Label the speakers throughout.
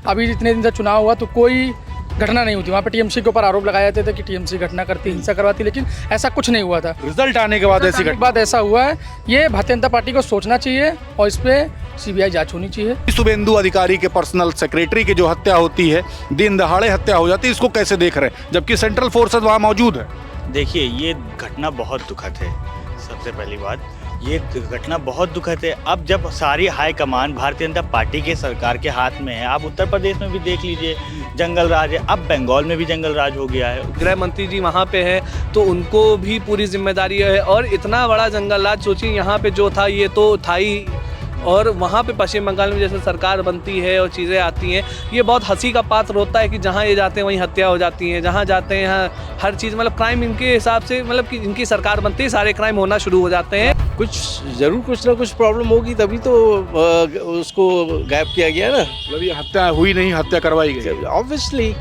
Speaker 1: अभी इतने दिन से चुनाव हुआ तो कोई घटना नहीं हुई थी। वहाँ पे टीएमसी के ऊपर आरोप लगाए जाते थे कि टीएमसी घटना करती, हिंसा करवाती, लेकिन ऐसा कुछ नहीं हुआ था।
Speaker 2: रिजल्ट आने के बाद ऐसी घटना
Speaker 1: बाद ऐसा हुआ है। ये भारतीय जनता पार्टी को सोचना चाहिए और इस पर सीबीआई जांच होनी चाहिए।
Speaker 2: शुभेंदु अधिकारी के पर्सनल सेक्रेटरी की जो हत्या होती है, दिन दहाड़े हत्या हो जाती है, इसको कैसे देख रहे हैं जबकि सेंट्रल फोर्सेस वहाँ मौजूद है?
Speaker 3: देखिए, ये घटना बहुत दुखद है। सबसे पहली बात, ये घटना बहुत दुखद है। अब जब सारी high command Bharatiya Janata party के सरकार के हाथ में है, आप उत्तर प्रदेश में भी देख लीजिए जंगल राज है, अब बंगाल में भी जंगल राज हो गया है।
Speaker 4: गृह मंत्री जी वहाँ पे हैं तो उनको भी पूरी जिम्मेदारी है। और इतना बड़ा जंगल राज सोचिए, यहाँ पे जो था ये तो था ही, और वहाँ पे पश्चिम बंगाल में जैसे सरकार बनती है और चीज़ें आती हैं, ये बहुत हंसी का पात्र होता है कि जहाँ ये जाते हैं वहीं हत्या हो जाती है, जहाँ जाते हैं यहाँ हर चीज़ मतलब क्राइम इनके हिसाब से, मतलब कि इनकी सरकार बनती है सारे क्राइम होना शुरू हो जाते हैं।
Speaker 5: कुछ ज़रूर कुछ ना कुछ प्रॉब्लम होगी, तभी तो उसको गायब किया गया ना।
Speaker 2: मतलब ये हत्या हुई नहीं, हत्या करवाई गई।
Speaker 5: ऑब्वियसली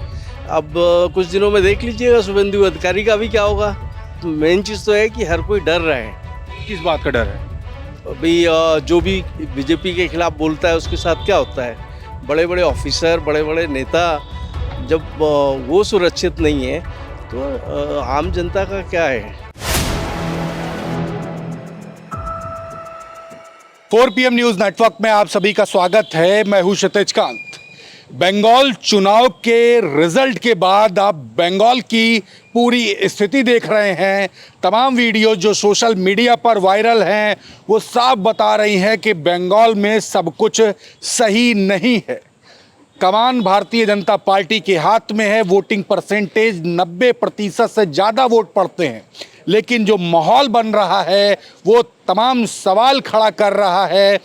Speaker 5: अब कुछ दिनों में देख लीजिएगा शुभेंदु अधिकारी का भी क्या होगा। मेन चीज़ तो है कि हर कोई डर रहा है।
Speaker 2: किस बात का डर है?
Speaker 5: अभी जो भी बीजेपी के खिलाफ बोलता है उसके साथ क्या होता है, बड़े बड़े ऑफिसर, बड़े बड़े नेता, जब वो सुरक्षित नहीं है तो आम जनता का क्या है।
Speaker 2: 4 PM न्यूज नेटवर्क में आप सभी का स्वागत है। मैं हूं क्षितिज कांत। बंगाल चुनाव के रिजल्ट के बाद आप बंगाल की पूरी स्थिति देख रहे हैं। तमाम वीडियो जो सोशल मीडिया पर वायरल हैं वो साफ बता रही हैं कि बंगाल में सब कुछ सही नहीं है। कमान भारतीय जनता पार्टी के हाथ में है। वोटिंग परसेंटेज 90% से ज़्यादा वोट पड़ते हैं, लेकिन जो माहौल बन रहा है वो तमाम सवाल खड़ा कर रहा है।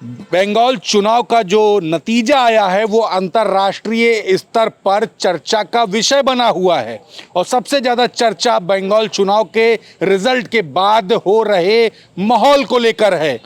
Speaker 2: बंगाल चुनाव का जो नतीजा आया है वो अंतर्राष्ट्रीय स्तर पर चर्चा का विषय बना हुआ है और सबसे ज़्यादा चर्चा बंगाल चुनाव के रिजल्ट के बाद हो रहे माहौल को लेकर है।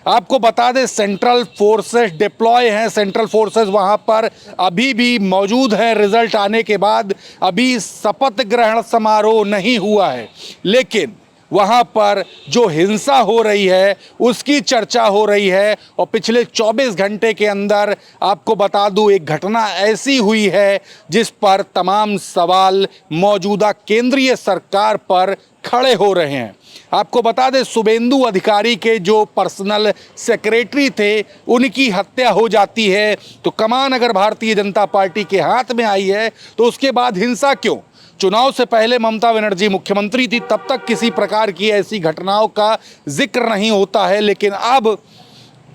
Speaker 2: आपको बता दें, सेंट्रल फोर्सेस डिप्लॉय हैं। सेंट्रल फोर्सेस वहां पर अभी भी मौजूद हैं। रिजल्ट आने के बाद अभी शपथ ग्रहण समारोह नहीं हुआ है, लेकिन वहाँ पर जो हिंसा हो रही है उसकी चर्चा हो रही है। और पिछले 24 घंटे के अंदर आपको बता दूँ, एक घटना ऐसी हुई है जिस पर तमाम सवाल मौजूदा केंद्रीय सरकार पर खड़े हो रहे हैं। आपको बता दें, शुभेंदु अधिकारी के जो पर्सनल सेक्रेटरी थे उनकी हत्या हो जाती है। तो कमान अगर भारतीय जनता पार्टी के हाथ में आई है तो उसके बाद हिंसा क्यों? चुनाव से पहले ममता बनर्जी मुख्यमंत्री थी, तब तक किसी प्रकार की ऐसी घटनाओं का जिक्र नहीं होता है, लेकिन अब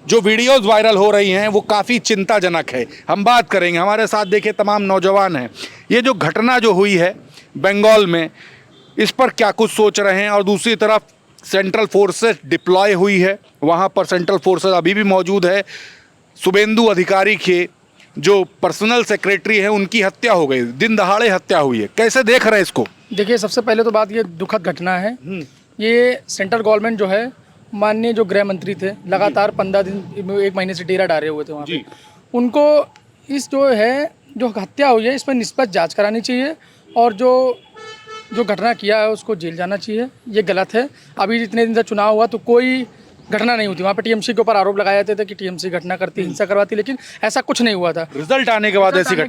Speaker 2: जो वीडियोस वायरल हो रही हैं वो काफ़ी चिंताजनक है। हम बात करेंगे, हमारे साथ देखिए तमाम नौजवान हैं। ये जो घटना जो हुई है बंगाल में, इस पर क्या कुछ सोच रहे हैं? और दूसरी तरफ सेंट्रल फोर्सेस डिप्लॉय हुई है, वहाँ पर सेंट्रल फोर्सेस अभी भी मौजूद है। शुभेंदु अधिकारी के जो पर्सनल सेक्रेटरी हैं उनकी हत्या हो गई, दिन दहाड़े हत्या हुई है। कैसे देख रहे हैं इसको?
Speaker 1: देखिए, सबसे पहले तो बात ये दुखद घटना है। ये सेंट्रल गवर्नमेंट जो है, माननीय जो गृह मंत्री थे, लगातार 15 दिन 1 महीने से डेरा डाले हुए थे वहाँ पे। उनको इस जो हत्या हुई है इस पर निष्पक्ष जांच करानी चाहिए और जो घटना किया है उसको जेल जाना चाहिए। ये गलत है। अभी इतने दिन से चुनाव हुआ तो कोई घटना नहीं हुई थी। वहाँ पे टीएमसी के ऊपर आरोप लगाए जाते थे कि टीएमसी घटना करती, हिंसा करवाती, लेकिन ऐसा कुछ नहीं हुआ था।
Speaker 2: रिजल्ट आने के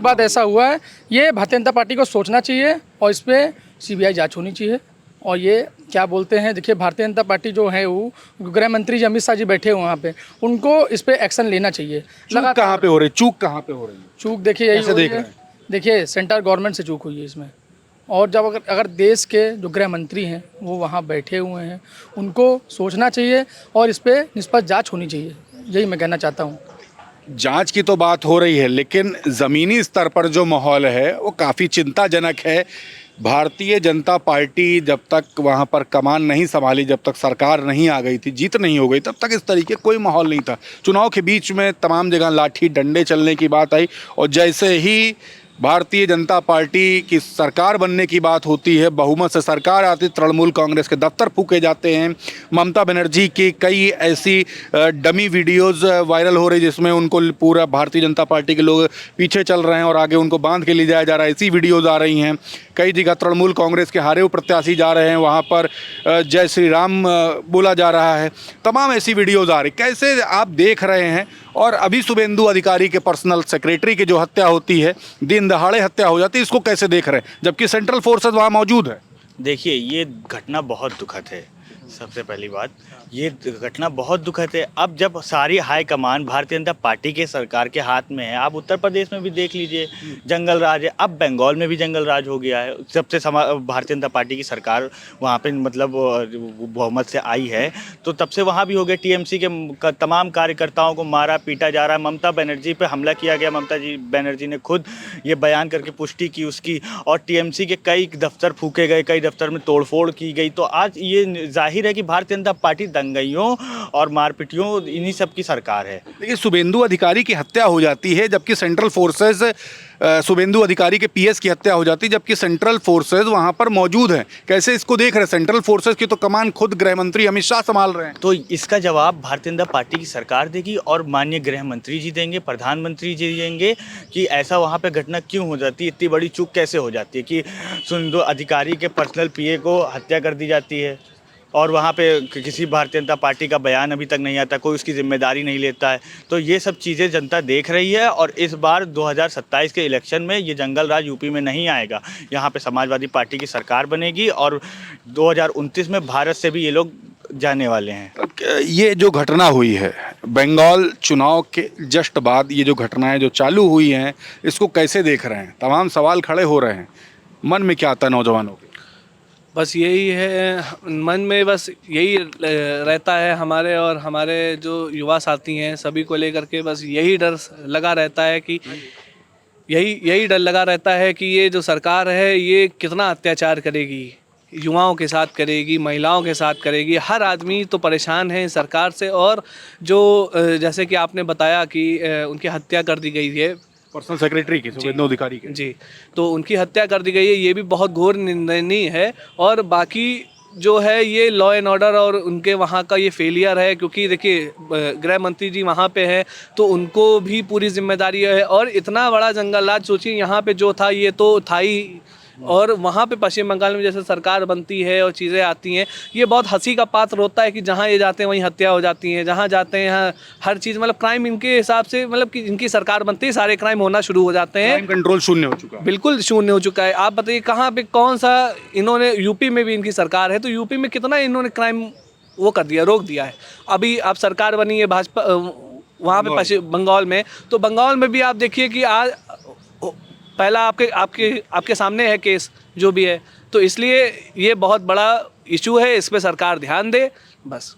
Speaker 2: बाद
Speaker 1: ऐसा हुआ है। ये भारतीय जनता पार्टी को सोचना चाहिए और इस पर सीबीआई जांच होनी चाहिए। और ये क्या बोलते हैं, देखिए भारतीय जनता पार्टी जो है वो गृह मंत्री जी अमित शाह जी बैठे हुए वहाँ पे, उनको इस पर एक्शन लेना चाहिए।
Speaker 2: चूक कहाँ पे हो रही? चूक कहाँ पे हो रही?
Speaker 1: चूक देखिए यही देख रहे हैं। देखिए, सेंट्रल गवर्नमेंट से चूक हुई है इसमें। और जब अगर देश के जो गृह मंत्री हैं वो वहाँ बैठे हुए हैं, उनको सोचना चाहिए और इस पर निष्पक्ष जांच होनी चाहिए। यही मैं कहना चाहता हूँ।
Speaker 2: जांच की तो बात हो रही है, लेकिन ज़मीनी स्तर पर जो माहौल है वो काफ़ी चिंताजनक है। भारतीय जनता पार्टी जब तक वहाँ पर कमान नहीं संभाली, जब तक सरकार नहीं आ गई थी, जीत नहीं हो गई, तब तक इस तरीके कोई माहौल नहीं था। चुनाव के बीच में तमाम जगह लाठी डंडे चलने की बात आई और जैसे ही भारतीय जनता पार्टी की सरकार बनने की बात होती है, बहुमत से सरकार आती, तृणमूल कांग्रेस के दफ्तर फूके जाते हैं। ममता बनर्जी की कई ऐसी डमी वीडियोस वायरल हो रही जिसमें उनको पूरा भारतीय जनता पार्टी के लोग पीछे चल रहे हैं और आगे उनको बांध के ले जाया जा रहा है। ऐसी वीडियोस आ रही हैं। कई जगह तृणमूल कांग्रेस के हारे हुए प्रत्याशी जा रहे हैं, वहाँ पर जय श्री राम बोला जा रहा है। तमाम ऐसी वीडियोज़ आ रही। कैसे आप देख रहे हैं और अभी शुभेंदु अधिकारी के पर्सनल सेक्रेटरी की जो हत्या होती है, दिन दहाड़े हत्या हो जाती है, इसको कैसे देख रहे हैं जबकि सेंट्रल फोर्सेस वहाँ मौजूद है?
Speaker 3: देखिए, ये घटना बहुत दुखद है। सबसे पहली बात, ये घटना बहुत दुखद है। अब जब सारी high command Bharatiya Janata party के सरकार के हाथ में है, आप उत्तर प्रदेश में भी देख लीजिए, जंगल राज है। अब बंगाल में भी जंगल राज हो गया है। जब से भारतीय जनता पार्टी की सरकार वहाँ पे मतलब बहुमत से आई है, तो तब से वहाँ भी हो गया। टीएमसी के तमाम कार्यकर्ताओं को मारा पीटा जा रहा है। ममता बनर्जी पे हमला किया गया। ममता बनर्जी ने खुद ये बयान करके पुष्टि की उसकी, और टीएमसी के कई दफ्तर फूके गए, कई दफ्तर में तोड़फोड़ की गई। तो आज ये जाहिर है कि भारतीय जनता पार्टी दंगाइयों और मारपीटियों इन्हीं सब की सरकार है।
Speaker 2: देखिए, शुभेंदु अधिकारी की हत्या हो जाती है जबकि सेंट्रल फोर्सेस, शुभेंदु अधिकारी के पीएस की हत्या हो जाती है जबकि सेंट्रल फोर्सेस वहां पर मौजूद हैं। कैसे इसको देख रहे हैं? सेंट्रल फोर्सेस की तो कमान खुद गृह मंत्री अमित शाह संभाल रहे हैं।
Speaker 3: तो इसका जवाब भारतीय जनता पार्टी की सरकार देगी और माननीय गृह मंत्री जी देंगे, प्रधानमंत्री जी देंगे कि ऐसा वहाँ पे घटना क्यों हो जाती है, इतनी बड़ी चूक कैसे हो जाती है कि शुभेंदु अधिकारी के पर्सनल पीए को हत्या कर दी जाती है और वहाँ पे किसी भारतीय जनता पार्टी का बयान अभी तक नहीं आता, कोई उसकी जिम्मेदारी नहीं लेता है। तो ये सब चीज़ें जनता देख रही है और इस बार 2027 के इलेक्शन में ये जंगल राज यूपी में नहीं आएगा। यहाँ पे समाजवादी पार्टी की सरकार बनेगी और 2029 में भारत से भी ये लोग जाने वाले हैं।
Speaker 2: ये जो घटना हुई है बंगाल चुनाव के जस्ट बाद, ये जो घटनाएं जो चालू हुई हैं, इसको कैसे देख रहे हैं? तमाम सवाल खड़े हो रहे हैं, मन में क्या आता है नौजवानों के?
Speaker 4: बस यही है मन में, बस यही रहता है हमारे और हमारे जो युवा साथी हैं सभी को लेकर के। बस यही डर लगा रहता है कि यही डर लगा रहता है कि ये जो सरकार है ये कितना अत्याचार करेगी, युवाओं के साथ करेगी, महिलाओं के साथ करेगी। हर आदमी तो परेशान है इस सरकार से। और जो जैसे कि आपने बताया कि उनकी हत्या कर दी गई है
Speaker 2: पर्सनल सेक्रेटरी की, शुभेंदु अधिकारी की,
Speaker 4: जी, तो उनकी हत्या कर दी गई है, ये भी बहुत घोर निंदनीय है। और बाकी जो है ये लॉ एंड ऑर्डर और उनके वहाँ का ये फेलियर है, क्योंकि देखिए गृह मंत्री जी वहाँ पे हैं तो उनको भी पूरी जिम्मेदारी है। और इतना बड़ा जंगल राज सोचिए, यहाँ पे जो था ये तो था ही, और वहाँ पे पश्चिम बंगाल में जैसे सरकार बनती है और चीज़ें आती हैं, ये बहुत हंसी का पात्र होता है कि जहाँ ये जाते हैं वहीं हत्या हो जाती है, जहाँ जाते हैं यहाँ हर चीज़ मतलब क्राइम इनके हिसाब से, मतलब कि इनकी सरकार बनती है सारे क्राइम होना शुरू हो जाते हैं।
Speaker 2: क्राइम कंट्रोल शून्य हो चुका है,
Speaker 4: बिल्कुल शून्य हो चुका है। आप बताइए कहाँ पे कौन सा, इन्होंने यूपी में भी इनकी सरकार है तो यूपी में कितना इन्होंने क्राइम वो कर दिया, रोक दिया है। अभी आप सरकार बनी है भाजपा वहाँ पे पश्चिम बंगाल में, तो बंगाल में भी आप देखिए कि आज पहला आपके सामने है केस जो भी है, तो इसलिए ये बहुत बड़ा इशू है, इस पे सरकार ध्यान दे बस।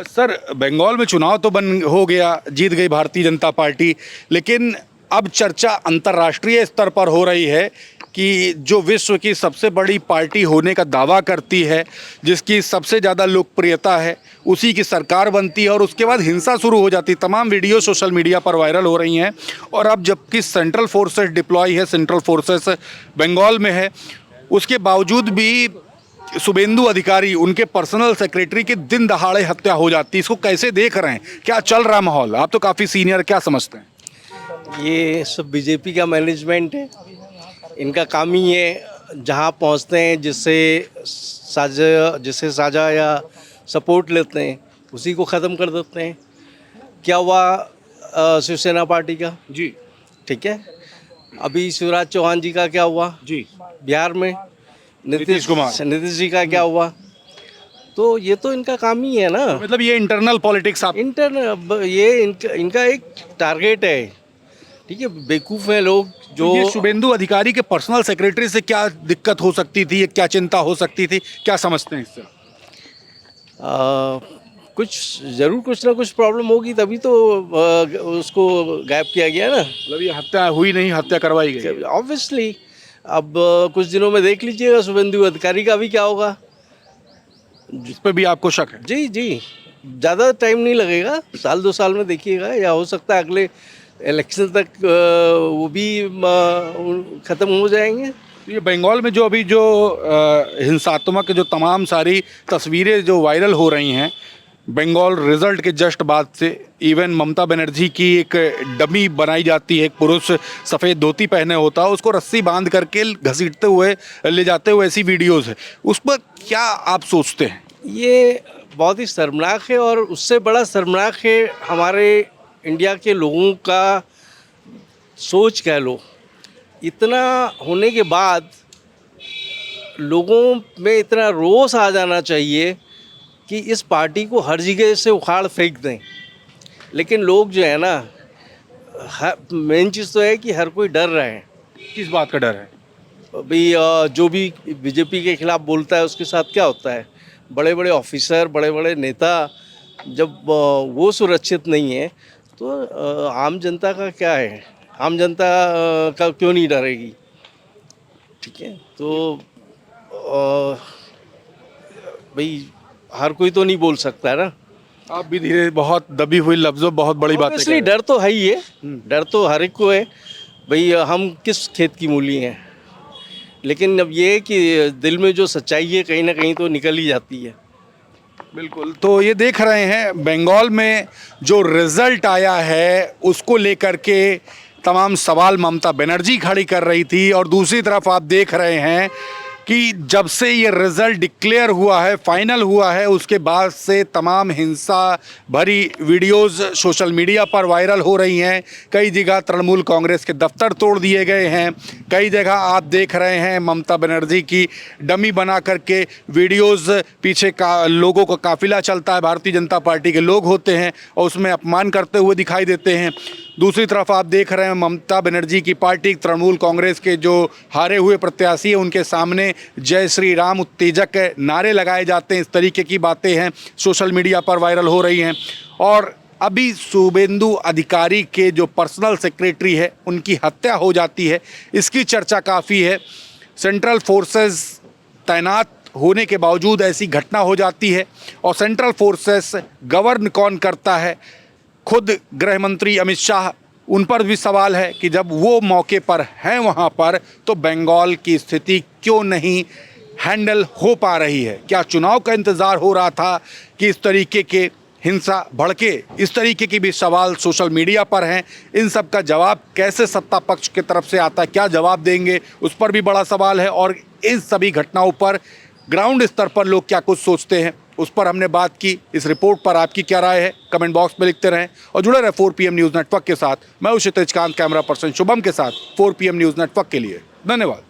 Speaker 2: सर, बंगाल में चुनाव तो हो गया, जीत गई भारतीय जनता पार्टी, लेकिन अब चर्चा अंतर्राष्ट्रीय स्तर पर हो रही है कि जो विश्व की सबसे बड़ी पार्टी होने का दावा करती है, जिसकी सबसे ज़्यादा लोकप्रियता है, उसी की सरकार बनती है और उसके बाद हिंसा शुरू हो जाती है। तमाम वीडियो सोशल मीडिया पर वायरल हो रही हैं। और अब जबकि सेंट्रल फोर्सेस डिप्लॉय है, सेंट्रल फोर्सेस बंगाल में है, उसके बावजूद भी शुभेंदु अधिकारी, उनके पर्सनल सेक्रेटरी की दिन दहाड़े हत्या हो जाती है। इसको कैसे देख रहे हैं? क्या चल रहा है माहौल? आप तो काफ़ी सीनियर, क्या समझते हैं?
Speaker 5: ये सब बीजेपी का मैनेजमेंट है। इनका काम ही है जहाँ पहुँचते हैं जिससे साझा या सपोर्ट लेते हैं उसी को ख़त्म कर देते हैं। क्या हुआ शिवसेना पार्टी का?
Speaker 2: जी,
Speaker 5: ठीक है। अभी शिवराज चौहान जी का क्या हुआ?
Speaker 2: जी,
Speaker 5: बिहार में
Speaker 2: नीतीश कुमार,
Speaker 5: नीतीश जी का क्या हुआ? तो ये तो इनका काम ही है ना।
Speaker 2: मतलब ये इंटरनल पॉलिटिक्स, आप
Speaker 5: ये इनका एक टारगेट है। ठीक है, बेवकूफ़ हैं लोग जो।
Speaker 2: ये शुभेंदु अधिकारी के पर्सनल सेक्रेटरी से क्या दिक्कत हो सकती थी, क्या चिंता हो सकती थी, क्या समझते हैं इससे?
Speaker 5: कुछ ना कुछ प्रॉब्लम होगी तभी तो उसको गायब किया गया ना।
Speaker 2: मतलब ये हत्या हुई नहीं, हत्या करवाई गई
Speaker 5: ऑब्वियसली। अब कुछ दिनों में देख लीजिएगा शुभेंदु अधिकारी का भी क्या होगा,
Speaker 2: जिस पे भी आपको शक है।
Speaker 5: जी जी, ज़्यादा टाइम नहीं लगेगा, 1-2 साल में देखिएगा, या हो सकता है अगले इलेक्शन तक वो भी ख़त्म हो जाएंगे।
Speaker 2: ये बंगाल में जो अभी जो हिंसात्मक जो तमाम सारी तस्वीरें जो वायरल हो रही हैं बंगाल रिजल्ट के जस्ट बाद से, इवन ममता बनर्जी की एक डमी बनाई जाती है, एक पुरुष सफ़ेद धोती पहने होता है, उसको रस्सी बांध करके घसीटते हुए ले जाते हुए ऐसी वीडियोस है। उस पर क्या आप सोचते हैं?
Speaker 5: ये बहुत ही शर्मनाक है और उससे बड़ा शर्मनाक है हमारे इंडिया के लोगों का सोच कह लो, इतना होने के बाद लोगों में इतना रोष आ जाना चाहिए कि इस पार्टी को हर जगह से उखाड़ फेंक दें। लेकिन लोग जो है ना, मेन चीज़ तो है कि हर कोई डर रहे हैं।
Speaker 2: किस बात का डर है?
Speaker 5: भाई जो भी बीजेपी के खिलाफ बोलता है उसके साथ क्या होता है, बड़े बड़े ऑफिसर, बड़े बड़े नेता जब वो सुरक्षित नहीं है तो आम जनता का क्या है, आम जनता का क्यों नहीं डरेगी? ठीक है, तो भाई हर कोई तो नहीं बोल सकता है ना।
Speaker 2: आप भी धीरे, बहुत दबी हुई लफ्जों, बहुत बड़ी बात
Speaker 5: इसलिए डर तो है ही है, डर तो हर एक को है। भाई हम किस खेत की मूली हैं, लेकिन अब ये है कि दिल में जो सच्चाई है कहीं ना कहीं तो निकल ही जाती है।
Speaker 2: बिल्कुल। तो ये देख रहे हैं बंगाल में जो रिजल्ट आया है उसको लेकर के तमाम सवाल ममता बनर्जी खड़ी कर रही थी, और दूसरी तरफ आप देख रहे हैं कि जब से ये रिज़ल्ट डिक्लेयर हुआ है, फाइनल हुआ है, उसके बाद से तमाम हिंसा भरी वीडियोस सोशल मीडिया पर वायरल हो रही हैं। कई जगह तृणमूल कांग्रेस के दफ्तर तोड़ दिए गए हैं, कई जगह आप देख रहे हैं ममता बनर्जी की डमी बना करके वीडियोस, पीछे का लोगों का काफिला चलता है, भारतीय जनता पार्टी के लोग होते हैं और उसमें अपमान करते हुए दिखाई देते हैं। दूसरी तरफ आप देख रहे हैं ममता बनर्जी की पार्टी तृणमूल कांग्रेस के जो हारे हुए प्रत्याशी हैं उनके सामने जय श्री राम उत्तेजक नारे लगाए जाते हैं। इस तरीके की बातें हैं सोशल मीडिया पर वायरल हो रही हैं। और अभी शुभेंदु अधिकारी के जो पर्सनल सेक्रेटरी है उनकी हत्या हो जाती है, इसकी चर्चा काफ़ी है। सेंट्रल फोर्सेस तैनात होने के बावजूद ऐसी घटना हो जाती है, और सेंट्रल फोर्सेस गवर्न कौन करता है? खुद गृह मंत्री अमित शाह, उन पर भी सवाल है कि जब वो मौके पर हैं वहाँ पर, तो बंगाल की स्थिति क्यों नहीं हैंडल हो पा रही है? क्या चुनाव का इंतज़ार हो रहा था कि इस तरीके के हिंसा भड़के? इस तरीके की भी सवाल सोशल मीडिया पर हैं। इन सब का जवाब कैसे सत्ता पक्ष की तरफ से आता है, क्या जवाब देंगे, उस पर भी बड़ा सवाल है। और इन सभी घटनाओं पर ग्राउंड स्तर पर लोग क्या कुछ सोचते हैं, उस पर हमने बात की। इस रिपोर्ट पर आपकी क्या राय है, कमेंट बॉक्स में लिखते रहें और जुड़े रहे 4 PM न्यूज़ नेटवर्क के साथ। मैं हूं क्षितिज कांत, कैमरा पर्सन शुभम के साथ 4 PM न्यूज़ नेटवर्क के लिए। धन्यवाद।